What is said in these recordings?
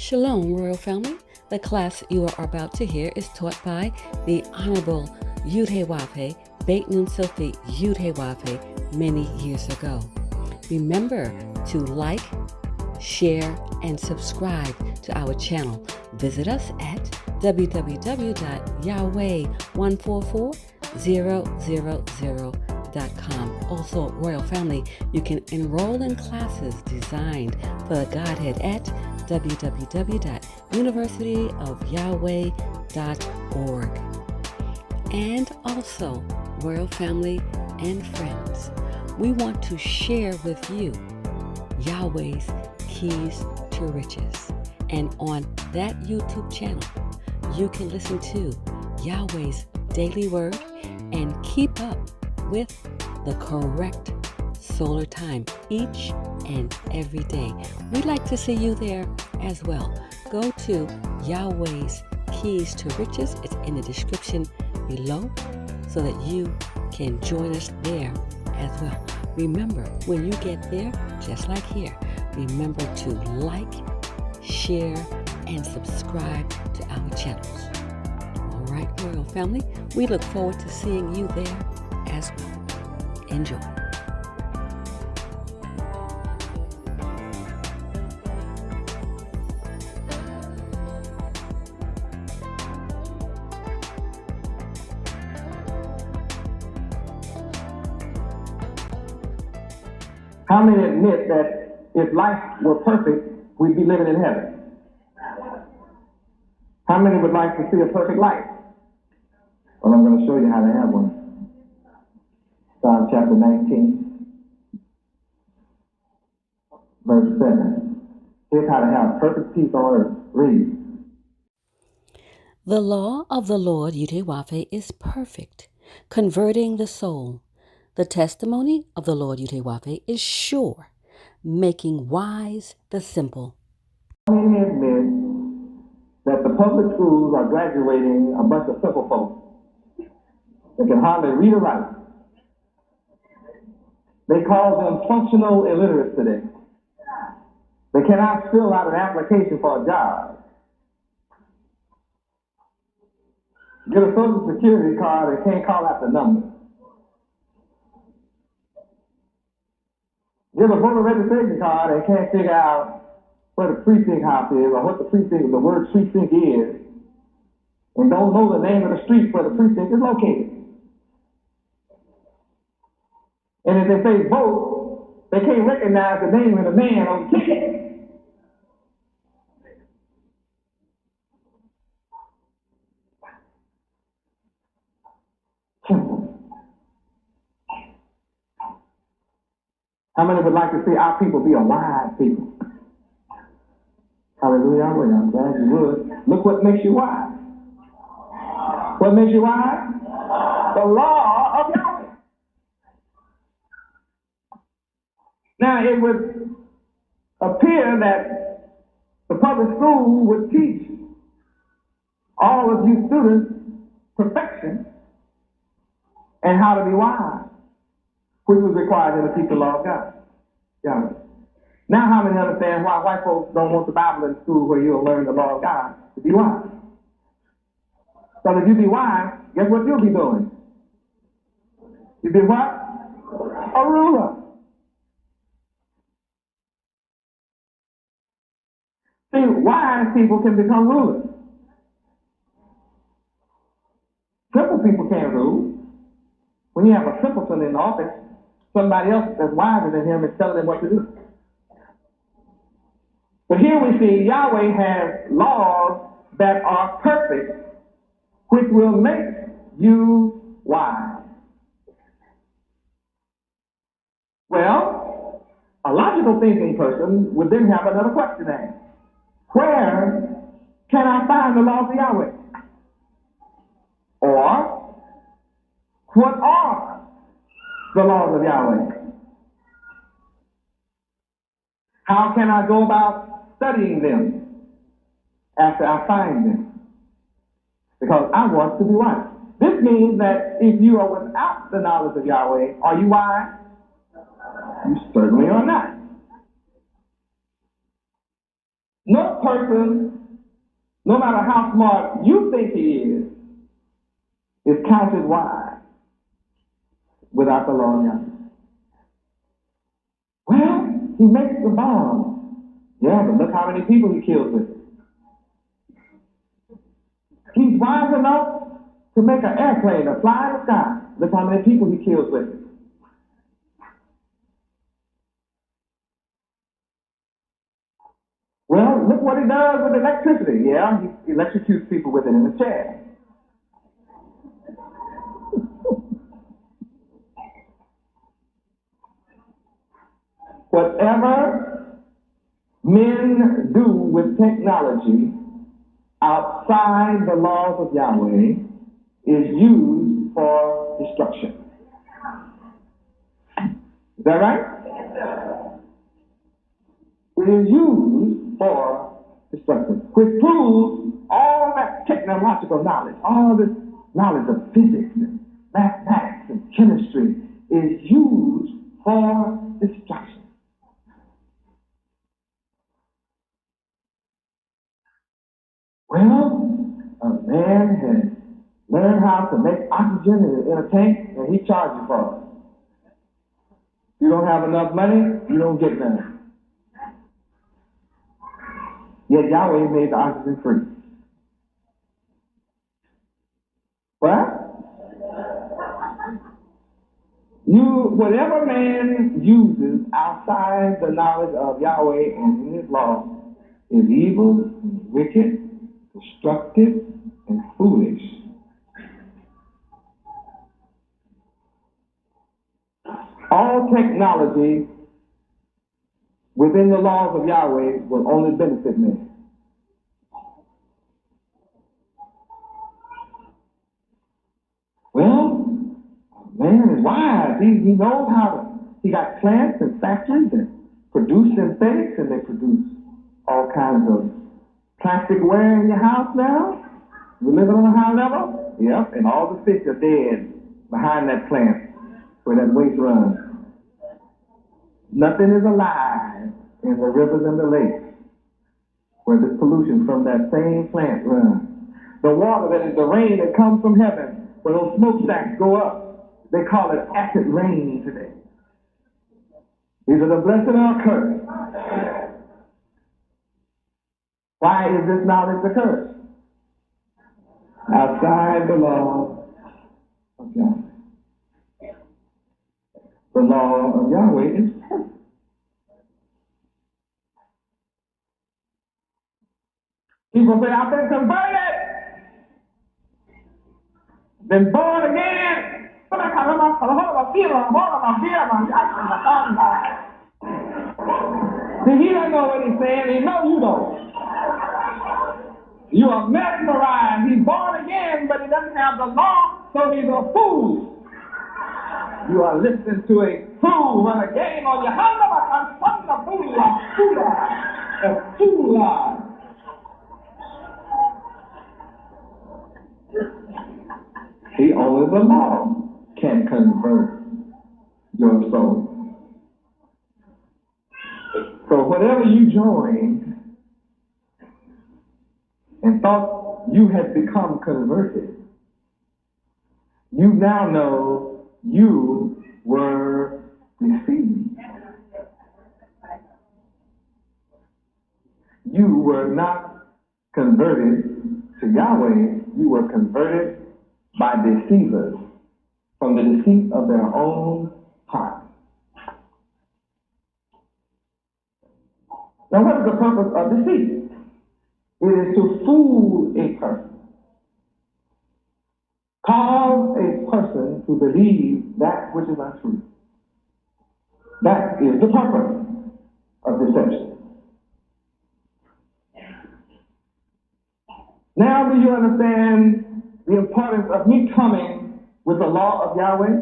Shalom, Royal Family. The class you are about to hear is taught by the Honorable Yahweh, Beit Nun Sophie Yahweh, many years ago. Remember to like, share, and subscribe to our channel. Visit us at www.yahweh144000.com. Also, Royal Family, you can enroll in classes designed for the Godhead at www.universityofyahweh.org. And also, Royal Family and friends, we want to share with you Yahweh's Keys to Riches. And on that YouTube channel, you can listen to Yahweh's daily word and keep up with the correct solar time each and every day. We'd like to see you there as well. Go to Yahweh's Keys to Riches. It's in the description below so that you can join us there as well. Remember, when you get there, just like here, remember to like, share, and subscribe to our channels. All right, Royal Family, we look forward to seeing you there as well. Enjoy. How many admit that if life were perfect, we'd be living in heaven? How many would like to see a perfect life? Well, I'm going to show you how to have one. Psalm chapter 19, verse 7. Here's how to have perfect peace on earth. Read. The law of the Lord Yahweh is perfect, converting the soul. The testimony of the Lord Yahweh is sure, making wise the simple. How many admit that the public schools are graduating a bunch of simple folks that can hardly read or write? They call them functional illiterates today. They cannot fill out an application for a job. Get a social security card, they can't call out the number. Get a voter registration card, they can't figure out where the precinct house is or what the word precinct is, and don't know the name of the street where the precinct is located. And if they say vote, they can't recognize the name of the man on the ticket. How many would like to see our people be a wise people? Hallelujah. I'm glad you would. Look what makes you wise. What makes you wise? The law of Yahweh. Now, it would appear that the public school would teach all of you students perfection and how to be wise, which was required in the teach the law of God. Yahweh. Now, how many understand why white folks don't want the Bible in school where you'll learn the law of God to be wise? So if you be wise, guess what you'll be doing? You'll be what? A ruler. See, wise people can become rulers. Simple people can't rule. When you have a simpleton in the office, somebody else that's wiser than him is telling him what to do. But here we see Yahweh has laws that are perfect, which will make you wise. Well, a logical thinking person would then have another question asked. Where can I find the laws of Yahweh? Or, what are the laws of Yahweh? How can I go about studying them after I find them? Because I want to be wise. This means that if you are without the knowledge of Yahweh, are you wise? You certainly are not. No person, no matter how smart you think he is counted wise without the law of Yahweh. Well, he makes the bomb. Yeah, but look how many people he kills with it. He's wise enough to make an airplane to fly in the sky. Look how many people he kills with it. Well, look what he does with electricity. Yeah, he electrocutes people with it in a chair. Whatever men do with technology outside the laws of Yahweh is used for destruction. Is that right? It is used for destruction, which proves all that technological knowledge, all this knowledge of physics and mathematics and chemistry is used for destruction. Well, a man has learned how to make oxygen in a tank, and he charges for it. You don't have enough money, you don't get none. Yet Yahweh made the oxygen free. What? Whatever man uses outside the knowledge of Yahweh and in his law is evil, and wicked, destructive, and foolish. All technology within the laws of Yahweh will only benefit men. Well, man is wise. He knows how to. He got plants and factories that produce synthetics, and they produce all kinds of plastic wear in your house now. You living on a high level? Yep, and all the fish are dead behind that plant where that waste runs. Nothing is alive in the rivers and the lakes where this pollution from that same plant runs. The water that is the rain that comes from heaven, where those smokestacks go up, they call it acid rain today. Either the blessed or cursed. Why is this knowledge the curse? Outside the law of Yahweh. The law of Yahweh is perfect. People say, I've been converted, been born again. See, he doesn't know what he's saying. He knows you don't. You are mesmerized. He's born again, but he doesn't have the law, so he's a fool. You are listening to a fool run a game on your hand. A fool. See, only the law can convert your soul. So whatever you joined and thought you had become converted, you now know you were deceived. You were not converted to Yahweh, you were converted by deceivers from the deceit of their own heart. Now, what is the purpose of deceit? It is to fool a person. Cause a person to believe that which is untrue. That is the purpose of deception. Now, do you understand the importance of me coming with the law of Yahweh?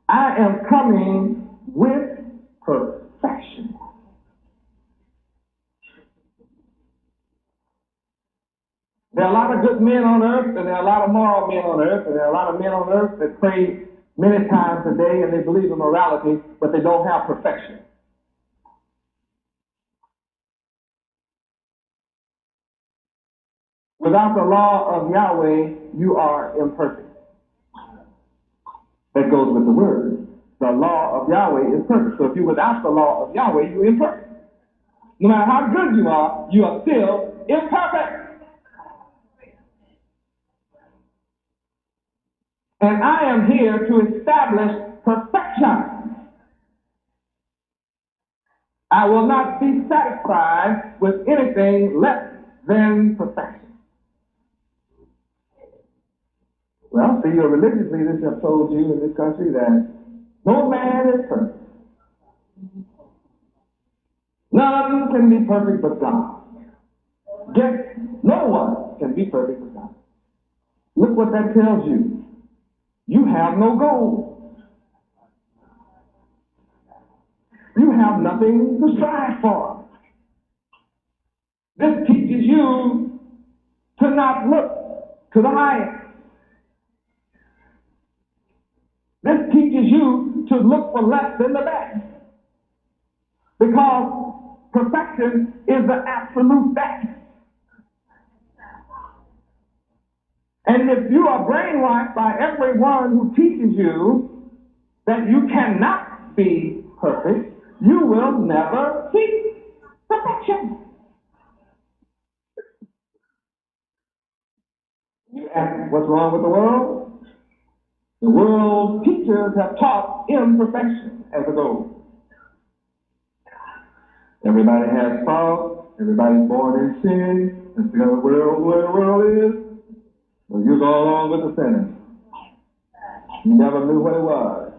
I am coming with perfection. There are a lot of good men on earth, and there are a lot of moral men on earth, and there are a lot of men on earth that pray many times a day, and they believe in morality, but they don't have perfection. Without the law of Yahweh, you are imperfect. That goes with the word. The law of Yahweh is perfect. So if you're without the law of Yahweh, you're imperfect. No matter how good you are still imperfect. And I am here to establish perfection. I will not be satisfied with anything less than perfection. Well, see, your religious leaders have told you in this country that no man is perfect. None can be perfect but God. Yet, no one can be perfect but God. Look what that tells you. You have no goal. You have nothing to strive for. This teaches you to not look to the highest. This teaches you to look for less than the best. Because perfection is the absolute best. And if you are brainwashed by everyone who teaches you that you cannot be perfect, you will never see perfection. You ask, what's wrong with the world? The world teachers have taught imperfection as a goal. Everybody has faults. Everybody's born in sin. That's the way the world is. So you go along with the sinners. You never knew what it was.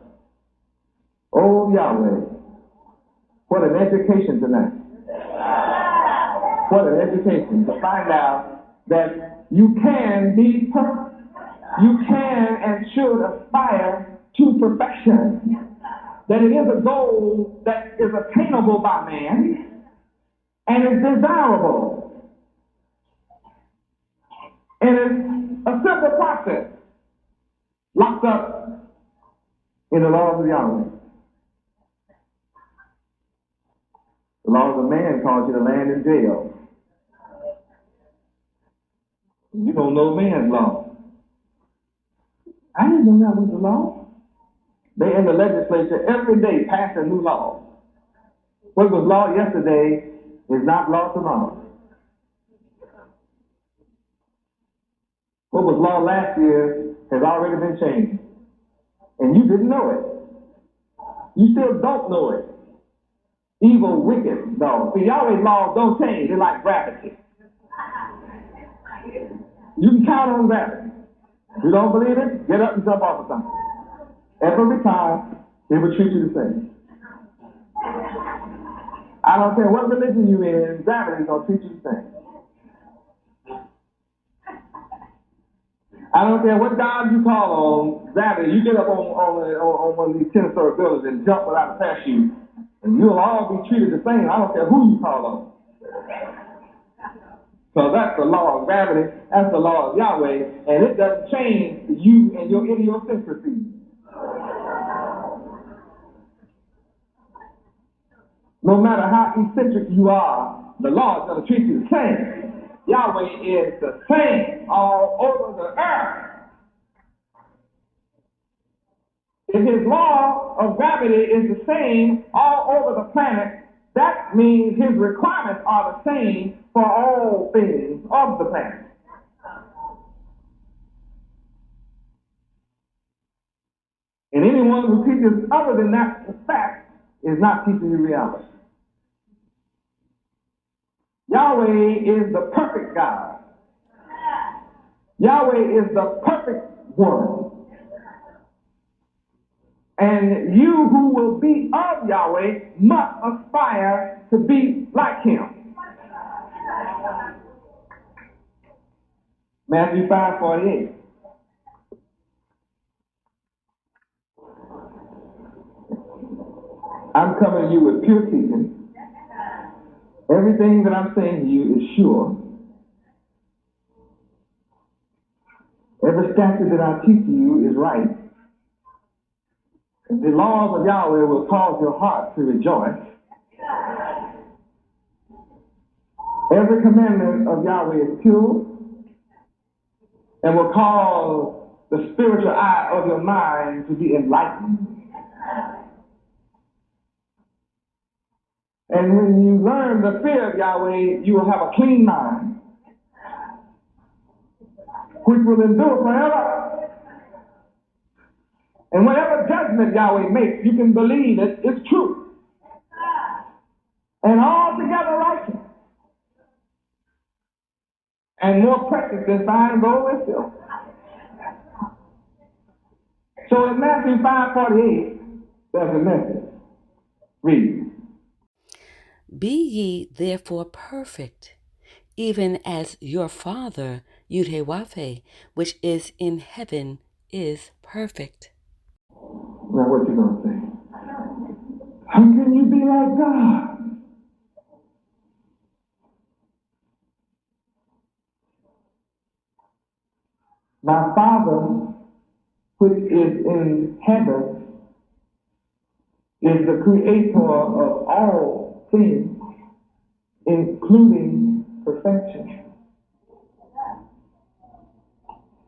Oh, Yahweh. What an education tonight. What an education to find out that you can be perfect. You can and should aspire to perfection. That it is a goal that is attainable by man and is desirable. And it's a simple process locked up in the laws of Yahweh. The laws of man cause you to land in jail. You don't know man's law. I didn't know that was the law. They in the legislature every day pass a new law. What was law yesterday is not law tomorrow. What was law last year has already been changed. And you didn't know it. You still don't know it. Evil, wicked dogs. See, Yahweh's laws don't change. They're like gravity. You can count on gravity. If you don't believe it, get up and jump off of something. Every time, they will treat you the same. I don't care what religion you're in, gravity is going to treat you the same. I don't care what God you call on, gravity, you get up on one of these 10-story buildings and jump without a parachute, and you'll all be treated the same. I don't care who you call on. So that's the law of gravity, that's the law of Yahweh, and it doesn't change you and your idiosyncrasies. No matter how eccentric you are, the law is going to treat you the same. Yahweh is the same all over the earth. If his law of gravity is the same all over the planet, that means his requirements are the same for all things of the planet. And anyone who teaches other than that fact is not teaching you reality. Yahweh is the perfect God. Yahweh is the perfect one. And you who will be of Yahweh must aspire to be like him. Matthew 5:48. I'm coming to you with pure teaching. Everything that I'm saying to you is sure. Every statute that I teach you is right. And the laws of Yahweh will cause your heart to rejoice. Every commandment of Yahweh is pure. and will cause the spiritual eye of your mind to be enlightened. And when you learn the fear of Yahweh, you will have a clean mind, which will endure forever. And whatever judgment Yahweh makes, you can believe it is true and altogether righteous and more precious than fine gold and silver. So in Matthew 5:48, there's a message. Read. Be ye therefore perfect, even as your Father, Yahweh, which is in heaven, is perfect. Now what you gonna say? How can you be like God? My Father, which is in heaven, is the creator of all things, including perfection.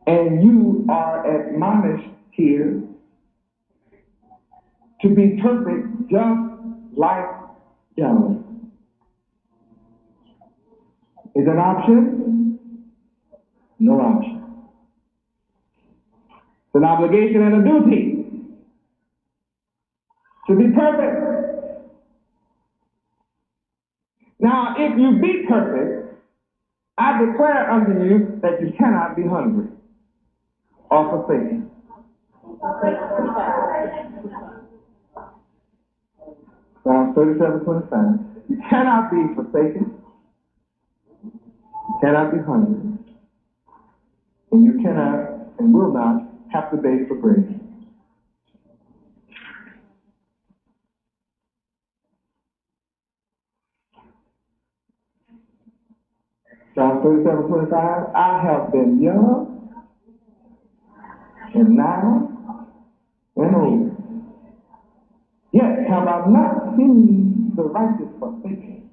And you are admonished here to be perfect just like Yahweh. Is it an option? No option. It's an obligation and a duty to be perfect. Now, if you be perfect, I declare unto you that you cannot be hungry or forsaken. Psalm 37:25. You cannot be forsaken, you cannot be hungry, and you cannot and will not have to beg for bread. Psalm 37:25. I have been young, and now and old. Yet have I not seen the righteous forsaken,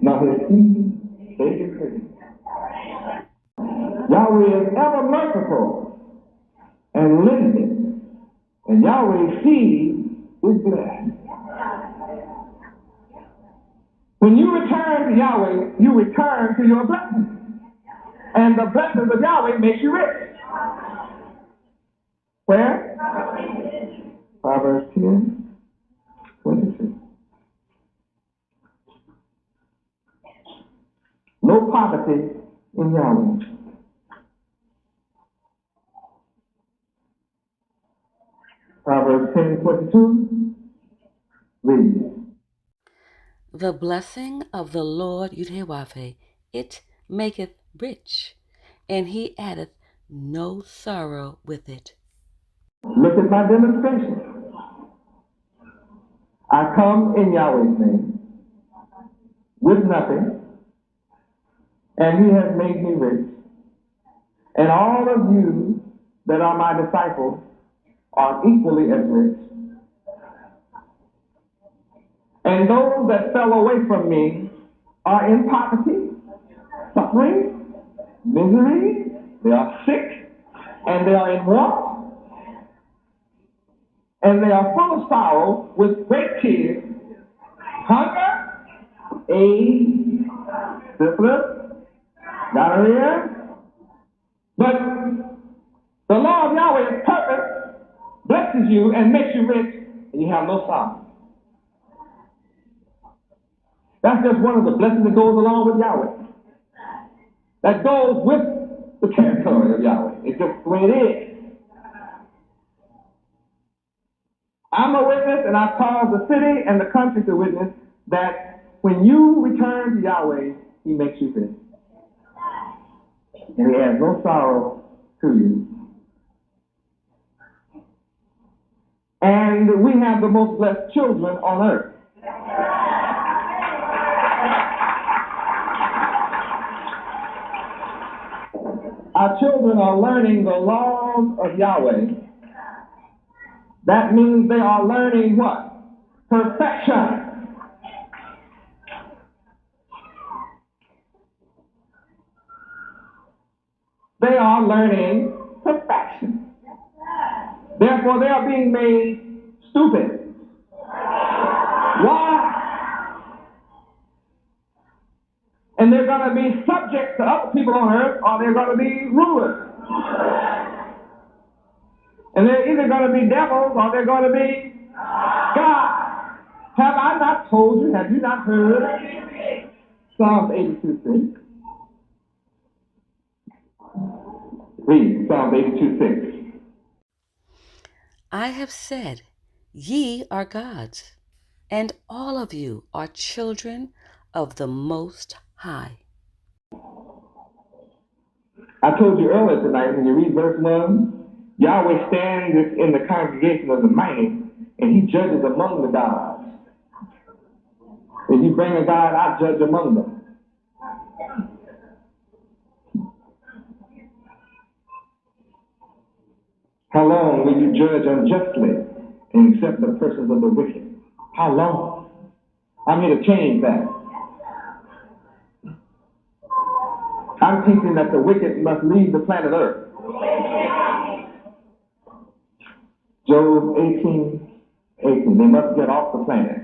nor his seed begging bread. Yahweh is ever merciful and lending, and Yahweh's seed is blessed. When you return to Yahweh, you return to your blessing. And the blessings of Yahweh makes you rich. Where? Proverbs 10:22. No poverty in Yahweh. Proverbs 10:22. Read. The blessing of the Lord Yahweh, it maketh rich, and he addeth no sorrow with it. Look at my demonstration. I come in Yahweh's name with nothing, and he has made me rich. And all of you that are my disciples are equally as rich. And those that fell away from me are in poverty, suffering, misery, they are sick, and they are in want, and they are full of sorrow with great tears, hunger, AIDS, syphilis, gonorrhea. But the law of Yahweh is perfect, blesses you and makes you rich, and you have no sorrow. That's just one of the blessings that goes along with Yahweh. That goes with the territory of Yahweh. It's just the way it is. I'm a witness, and I call the city and the country to witness that when you return to Yahweh, he makes you rich. And he has no sorrow to you. And we have the most blessed children on earth. Our children are learning the laws of Yahweh. That means they are learning what? Perfection. They are learning perfection. Therefore, they are being made stupid. Why? And they're going to be subject to other people on earth, or they're going to be rulers. And they're either going to be devils or they're going to be God. Have I not told you? Have you not heard? Psalms 82:6. Read Psalms 82:6. I have said, ye are gods, and all of you are children of the Most High. I told you earlier tonight, when you read verse 1, Yahweh stands in the congregation of the mighty, and he judges among the gods. If you bring a god, I judge among them. How long will you judge unjustly and accept the persons of the wicked? How long? I'm here to change that. I'm teaching that the wicked must leave the planet Earth. Job 18:18. They must get off the planet.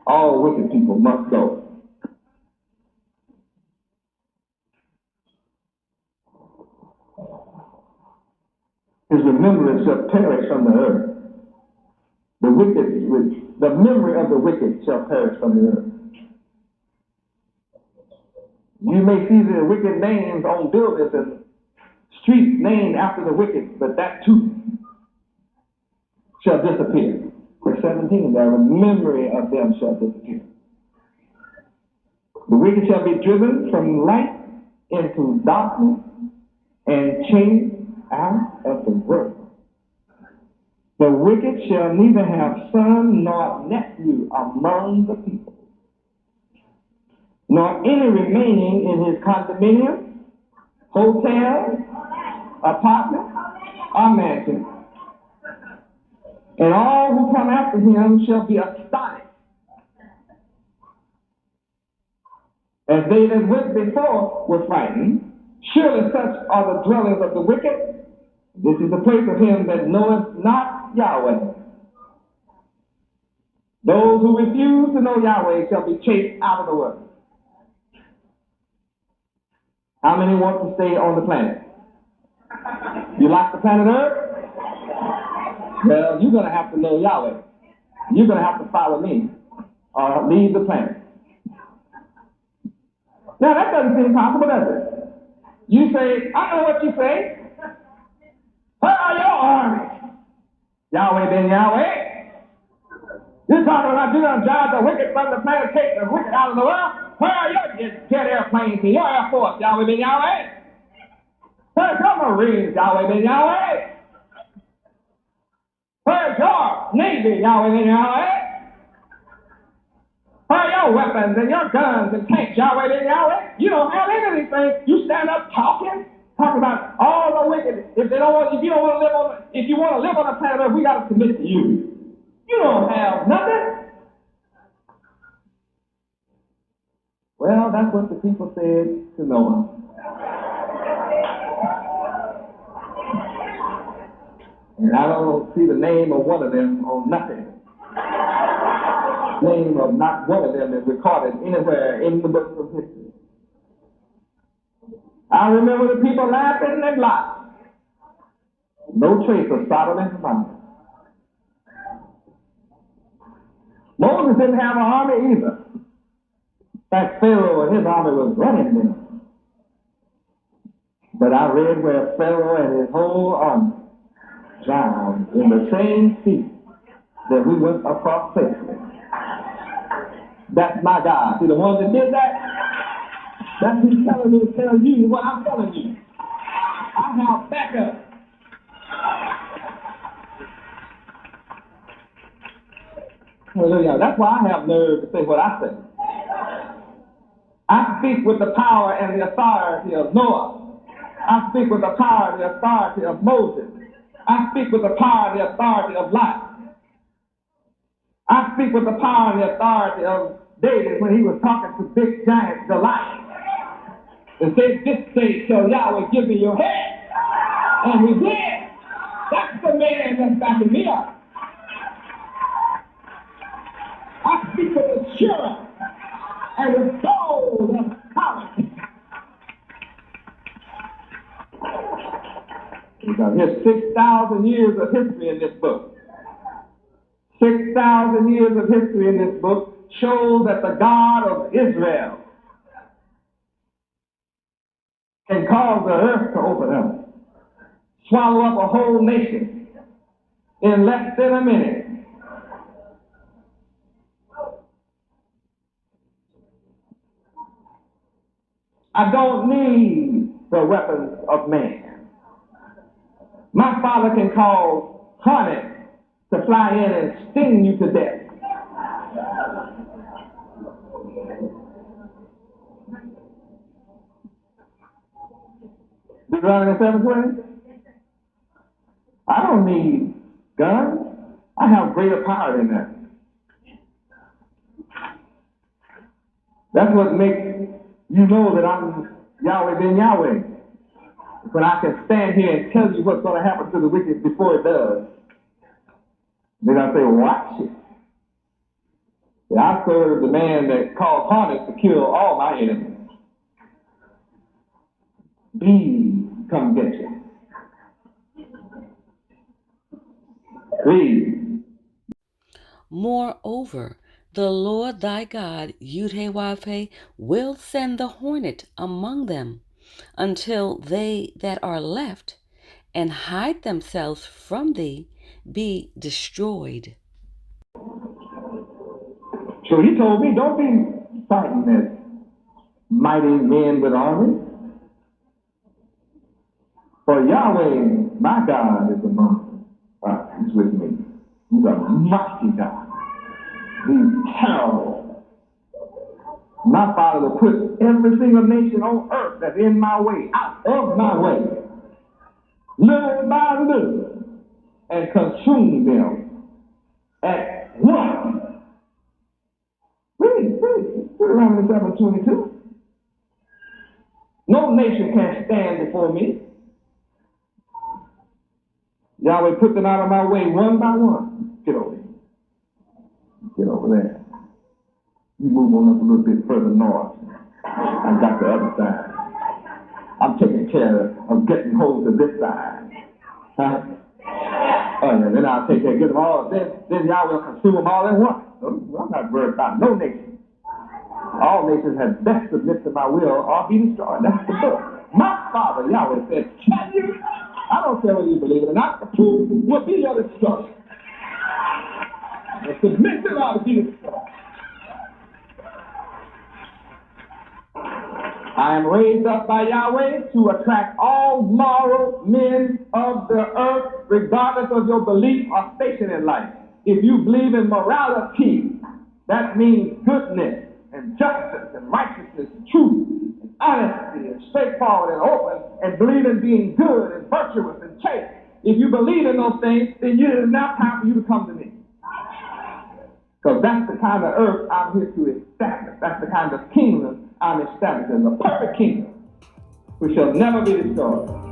All wicked people must go. His remembrance shall perish from the earth. The memory of the wicked shall perish from the earth. You may see the wicked names on buildings and streets named after the wicked, but that too shall disappear. Verse 17, the memory of them shall disappear. The wicked shall be driven from light into darkness and chained out of the world. The wicked shall neither have son nor nephew among the people, nor any remaining in his condominium, hotel, apartment, or mansion. And all who come after him shall be astonished, as they that went before were frightened. Surely such are the dwellings of the wicked. This is the place of him that knoweth not Yahweh. Those who refuse to know Yahweh shall be chased out of the world. How many want to stay on the planet? You like the planet Earth? Well, you're going to have to know Yahweh. You're going to have to follow me or leave the planet. Now, that doesn't seem possible, does it? You say, I know what you say. Where are your armies? Yahweh been Yahweh. You're talking about you're going to drive the wicked from the planet, take the wicked out of the world. Where are your jet airplanes and your Air Force? Yahweh been Yahweh. Where's your Marines? Yahweh been Yahweh. Where's your Navy? Yahweh been Yahweh. Where are your weapons and your guns and tanks? Yahweh been Yahweh. You don't have any of these things. You stand up talking about all the wicked. If you want to live on the planet Earth, we got to submit to you. You don't have nothing. Well, that's what the people said to Noah. And I don't see the name of one of them on nothing. Name of not one of them is recorded anywhere in the books of history. I remember the people laughing and laughing. No trace of Sodom and Gomorrah. Moses didn't have an army either. In fact, Pharaoh and his army was running them. But I read where Pharaoh and his whole army drowned in the same sea that we went across safely. That's my God. See, the one that did that, that's who's telling me to tell you what I'm telling you. I have backup. Hallelujah. That's why I have nerve to say what I say. I speak with the power and the authority of Noah. I speak with the power and the authority of Moses. I speak with the power and the authority of Lot. I speak with the power and the authority of David when he was talking to big giant Goliath. and said, "This day shall Yahweh give me your head." And he did. That's the man that's backing me up. I speak with assurance and with bold courage. Because there's 6,000 years of history in this book. 6,000 years of history in this book shows that the God of Israel can cause the earth to open up, swallow up a whole nation in less than a minute. I don't need the weapons of man. My Father can cause hornets to fly in and sting you to death. Deuteronomy 7:20. I don't need guns. I have greater power than that. That's what makes you know that I'm Yahweh ben Yahweh. When I can stand here and tell you what's going to happen to the wicked before it does. Then I say, watch it. I serve the man that caused hornets to kill all my enemies. Bees come get you. Please. Moreover, the Lord thy God, Yahweh, will send the hornet among them, until they that are left and hide themselves from thee be destroyed. So he told me, don't be fighting as mighty men with armies. For Yahweh, my God, is among us. He's with me. He's a mighty God. He's terrible. My Father will put every single nation on earth that's in my way, out of my way, little by little, and consume them at once. Read Deuteronomy 7:22. No nation can stand before me. Yahweh put them out of my way one by one. Get over here. Get over there. You move on up a little bit further north. I got the other side. I'm taking care of getting hold of this side. Huh? Oh yeah, then I'll take care of get them all. Then Yahweh will consume them all at once. I'm not worried about no nation. All nations had best submit to my will or be destroyed. That's the book. My Father, Yahweh, said, can you? I don't care whether you believe it or not. The proof will be your destruction. The submission ought to be destroyed. I am raised up by Yahweh to attract all moral men of the earth, regardless of your belief or station in life. If you believe in morality, that means goodness and justice and righteousness and truth and honesty and straightforward and open and believe in being good and virtuous and chaste. If you believe in those things, then it is now time for you to come to me. Because that's the kind of earth I'm here to establish. That's the kind of kingdom I'm establishing. The perfect kingdom, which shall never be destroyed.